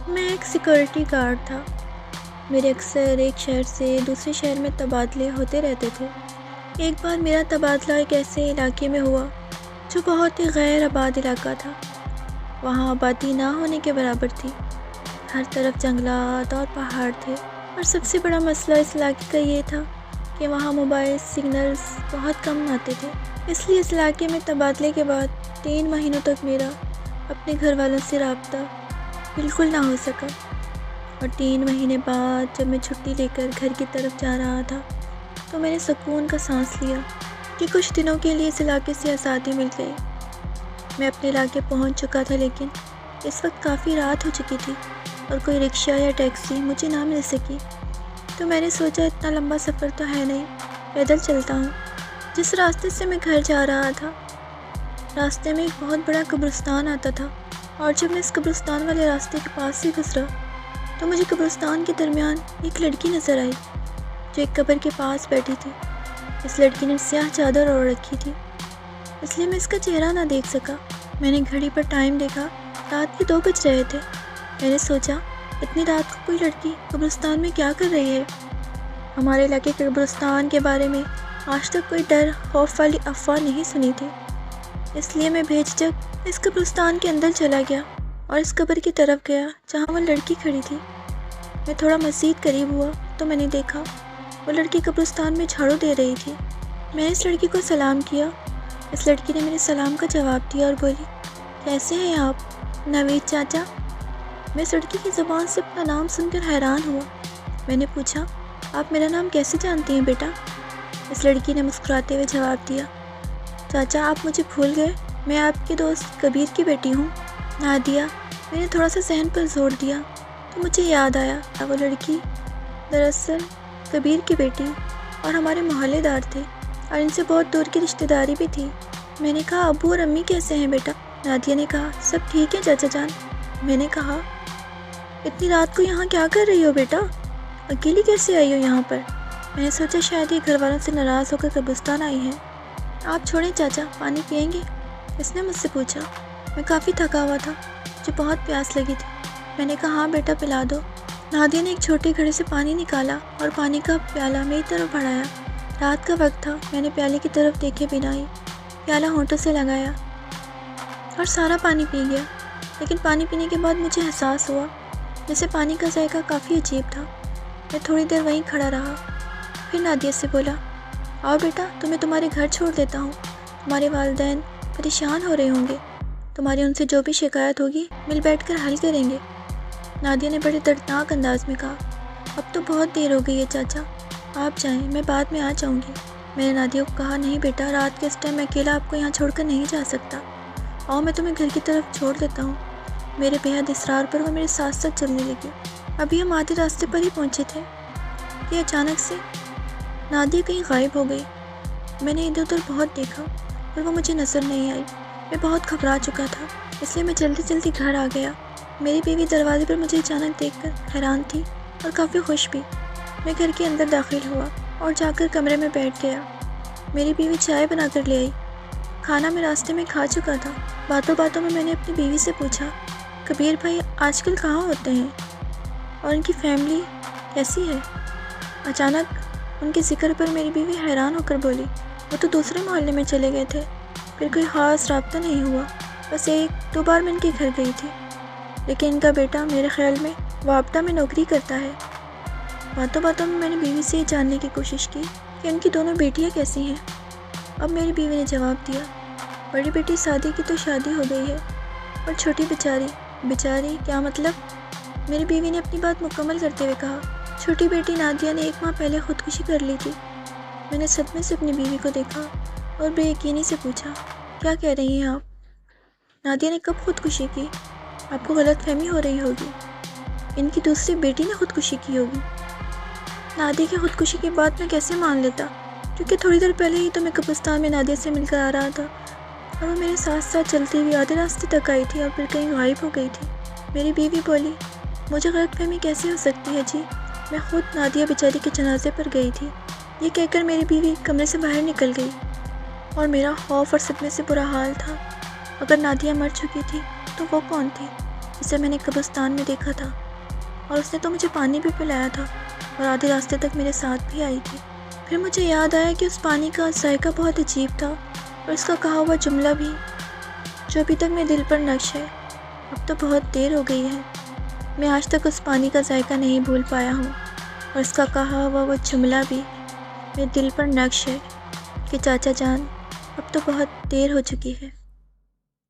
میں ایک security guard تھا۔ میرے اکثر ایک شہر سے دوسرے شہر میں تبادلے ہوتے رہتے تھے۔ ایک بار میرا تبادلہ ایک ایسے علاقے میں ہوا جو بہت ہی غیر آباد علاقہ تھا۔ وہاں آبادی نہ ہونے کے برابر تھی۔ ہر طرف جنگلات اور پہاڑ تھے، اور سب سے بڑا مسئلہ اس علاقے کا یہ تھا کہ وہاں موبائل سگنلز بہت کم آتے تھے۔ اس لیے اس علاقے میں تبادلے کے بعد 3 مہینوں تک میرا اپنے گھر والوں سے رابطہ بالکل نہ ہو سکا۔ اور 3 مہینے بعد جب میں چھٹی لے کر گھر کی طرف جا رہا تھا تو میں نے سکون کا سانس لیا کہ کچھ دنوں کے لیے اس علاقے سے آزادی مل گئی۔ میں اپنے علاقے پہنچ چکا تھا، لیکن اس وقت کافی رات ہو چکی تھی اور کوئی رکشہ یا ٹیکسی مجھے نہ مل سکی۔ تو میں نے سوچا اتنا لمبا سفر تو ہے نہیں، پیدل چلتا ہوں۔ جس راستے سے میں گھر جا رہا تھا، راستے میں ایک بہت بڑا قبرستان آتا تھا، اور جب میں اس قبرستان والے راستے کے پاس سے گزرا تو مجھے قبرستان کے درمیان ایک لڑکی نظر آئی جو ایک قبر کے پاس بیٹھی تھی۔ اس لڑکی نے سیاہ چادر اوڑھ رکھی تھی، اس لیے میں اس کا چہرہ نہ دیکھ سکا۔ میں نے گھڑی پر ٹائم دیکھا، رات کے 2 بج رہے تھے۔ میں نے سوچا اتنی رات کو کوئی لڑکی قبرستان میں کیا کر رہی ہے۔ ہمارے علاقے کے قبرستان کے بارے میں آج تک کوئی ڈر خوف والی افواہ نہیں سنی تھی، اس لیے میں بے جھجک اس قبرستان کے اندر چلا گیا اور اس قبر کی طرف گیا جہاں وہ لڑکی کھڑی تھی۔ میں تھوڑا مزید قریب ہوا تو میں نے دیکھا وہ لڑکی قبرستان میں جھاڑو دے رہی تھی۔ میں نے اس لڑکی کو سلام کیا۔ اس لڑکی نے میرے سلام کا جواب دیا اور بولی، کیسے ہیں آپ نوید چاچا؟ میں اس لڑکی کی زبان سے اپنا نام سن کر حیران ہوا۔ میں نے پوچھا، آپ میرا نام کیسے جانتی ہیں بیٹا؟ اس لڑکی نے مسکراتے ہوئے جواب دیا، چاچا آپ مجھے بھول گئے، میں آپ کے دوست کبیر کی بیٹی ہوں، نادیہ۔ میں نے تھوڑا سا ذہن پر زور دیا تو مجھے یاد آیا وہ لڑکی دراصل کبیر کی بیٹی اور ہمارے محلے دار تھے، اور ان سے بہت دور کی رشتہ داری بھی تھی۔ میں نے کہا، ابو اور امی کیسے ہیں بیٹا؟ نادیہ نے کہا، سب ٹھیک ہے چاچا جان۔ میں نے کہا، اتنی رات کو یہاں کیا کر رہی ہو بیٹا؟ اکیلی کیسے آئی ہو یہاں پر؟ میں نے سوچا شاید یہ گھر والوں سے ناراض ہو کر قبرستان آئی ہے۔ آپ چھوڑیں چاچا، پانی پئیں گے؟ اس نے مجھ سے پوچھا۔ میں کافی تھکا ہوا تھا، مجھے بہت پیاس لگی تھی۔ میں نے کہا، ہاں بیٹا پلا دو۔ نادیہ نے ایک چھوٹے گھڑے سے پانی نکالا اور پانی کا پیالہ میری طرف بڑھایا۔ رات کا وقت تھا، میں نے پیالے کی طرف دیکھے بنا ہی پیالہ ہونٹوں سے لگایا اور سارا پانی پی گیا۔ لیکن پانی پینے کے بعد مجھے احساس ہوا جیسے پانی کا ذائقہ کافی عجیب تھا۔ میں تھوڑی دیر وہیں کھڑا رہا، پھر نادیہ سے بولا، آؤ بیٹا تمہیں تمہارے گھر چھوڑ دیتا ہوں، تمہارے والدین پریشان ہو رہے ہوں گے، تمہاری ان سے جو بھی شکایت ہوگی مل بیٹھ کر حل کریں گے۔ نادیہ نے بڑے دردناک انداز میں کہا، اب تو بہت دیر ہو گئی ہے چاچا، آپ جائیں، میں بعد میں آ جاؤں گی۔ میں نے نادیہ کو کہا، نہیں بیٹا، رات کے اس ٹائم میں اکیلا آپ کو یہاں چھوڑ کر نہیں جا سکتا، آؤ میں تمہیں گھر کی طرف چھوڑ دیتا ہوں۔ میرے بے حد اصرار پر وہ میرے ساتھ ساتھ چلنے لگی۔ ابھی ہم آدھے راستے پر ہی پہنچے تھے کہ اچانک سے نادیہ کہیں غائب ہو گئی۔ میں نے ادھر ادھر بہت دیکھا پر وہ مجھے نظر نہیں آئی۔ میں بہت گھبرا چکا تھا، اس لیے میں جلدی جلدی گھر آ گیا۔ میری بیوی دروازے پر مجھے اچانک دیکھ کر حیران تھی اور کافی خوش بھی۔ میں گھر کے اندر داخل ہوا اور جا کر کمرے میں بیٹھ گیا۔ میری بیوی چائے بنا کر لے آئی۔ کھانا میں راستے میں کھا چکا تھا۔ باتوں باتوں میں نے اپنی بیوی سے پوچھا، کبیر بھائی آج کل کہاں ہوتے ہیں اور ان کی فیملی کیسی ہے؟ اچانک ان کے ذکر پر میری بیوی حیران ہو کر بولی، وہ تو دوسرے محلے میں چلے گئے تھے، پھر کوئی خاص رابطہ نہیں ہوا، بس 1-2 بار میں ان کے گھر گئی تھی، لیکن ان کا بیٹا میرے خیال میں وابڈہ میں نوکری کرتا ہے۔ باتوں باتوں میں نے بیوی سے یہ جاننے کی کوشش کی کہ ان کی دونوں بیٹیاں کیسی ہیں۔ اب میری بیوی نے جواب دیا، بڑی بیٹی شادی کی تو شادی ہو گئی ہے، اور چھوٹی بیچاری کیا مطلب؟ میری بیوی نے اپنی بات مکمل کرتے ہوئے کہا، چھوٹی بیٹی نادیہ نے 1 ماہ پہلے خودکشی کر لی تھی۔ میں نے صدمے سے اپنی بیوی کو دیکھا اور بے یقینی سے پوچھا، کیا کہہ رہی ہیں آپ؟ نادیہ نے کب خودکشی کی؟ آپ کو غلط فہمی ہو رہی ہوگی، ان کی دوسری بیٹی نے خودکشی کی ہوگی۔ نادیہ کی خودکشی کی بات میں کیسے مان لیتا، کیونکہ تھوڑی دیر پہلے ہی تو میں قبرستان میں نادیہ سے مل کر آ رہا تھا، اور وہ میرے ساتھ ساتھ چلتی ہوئی آدھے راستے تک آئی تھی اور پھر کہیں غائب ہو گئی تھی۔ میری بیوی بولی، مجھے غلط فہمی کیسے ہو سکتی ہے جی، میں خود نادیہ بیچاری کے جنازے پر گئی تھی۔ یہ کہہ کر میری بیوی کمرے سے باہر نکل گئی، اور میرا خوف اور صدمے سے برا حال تھا۔ اگر نادیہ مر چکی تھی تو وہ کون تھی؟ جسے میں نے قبرستان میں دیکھا تھا، اور اس نے تو مجھے پانی بھی پلایا تھا اور آدھے راستے تک میرے ساتھ بھی آئی تھی۔ پھر مجھے یاد آیا کہ اس پانی کا ذائقہ بہت عجیب تھا، اور اس کا کہا ہوا جملہ بھی، جو ابھی تک میرے دل پر نقش ہے۔ اب تو بہت دیر ہو گئی ہے، میں آج تک اس پانی کا ذائقہ نہیں بھول پایا ہوں، اور اس کا کہا ہوا وہ جملہ بھی میرے دل پر نقش ہے کہ چاچا جان، اب تو بہت دیر ہو چکی ہے۔